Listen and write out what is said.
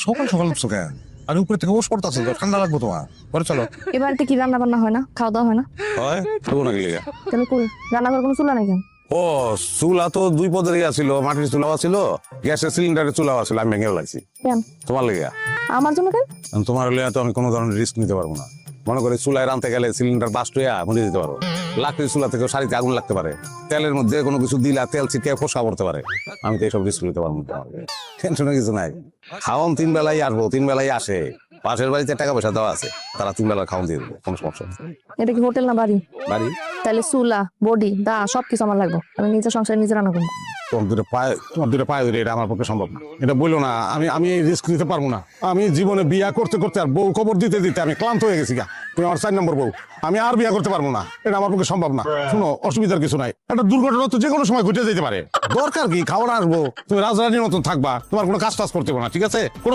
সকাল সকাল উঠছো কেন? আর উপরে থেকে ওষ পড়তেছে, ঠান্ডা লাগবো তোমার। পরে চলো। এবারে কি রান্না বান্না হয় না, খাওয়া দাওয়া হয় না? হয় তবু নাকি লেগে। তাহলে কই রান্নাঘর কোনো চুলা নাই কেন? ও চুলা তো দুই পদের ছিল, মাটির চুলাও ছিল, গ্যাসের সিলিন্ডারের চুলাও ছিল, আমি ভেঙে লাগছি কেন তোমার লেগে। আমার জন্য কেন? তোমার লেগে তো আমি কোনো ধরনের রিস্ক নিতে পারবো না। মনে করে চুলায় রানতে গেলে সিলিন্ডার বাস্ট হয়ে মরে যেতে পারো, লাকড়ির চুলা থেকে শাড়িতে আগুন লাগতে পারে, তেলের মধ্যে কোনো কিছু দিলা তেল ছিটকে ফোসকা পড়তে পারে। আমি তো এইসব রিস্ক নিতে পারবো না। টেনশনের কিছু নাই। খাওয়ান 3 বেলাই আসবো, 3 বেলাই আসে। পাশের বাড়িতে টাকা পয়সা দেওয়া আছে, তারা 3 বেলা খাওয়ান দিয়ে দেবে, কোনো সমস্যা নেই। এটা কি হোটেল না বাড়ি? বাড়ি। তাহলে চুলা বডি দা সবকিছু আমার লাগবে, আমি নিজের সংসারে নিজে রান্না করবো। তোমার দুটো পায়ে ধরে এটা আমার পক্ষে সম্ভব না। এটা বললো না, আমি রিস্ক নিতে পারবো না। আমি জীবনে বিয়া করতে করতে আর বউ খবর দিতে দিতে আমি ক্লান্ত হয়ে গেছি গা। তুমি আমার 4 নম্বর বউ, আমি আর বিয়া করতে পারবো না। এটা আমার পক্ষে সম্ভব না। শুনো, অসুবিধার কিছু নাই, একটা দুর্ঘটনা তো যে কোনো সময় ঘটে যেতে পারে। দরকার কি খাওয়ার আসবো, তুমি রাজরানীর মতন থাকবা, তোমার কোনো কাজ টাজ করতে হবে না, ঠিক আছে? কোনো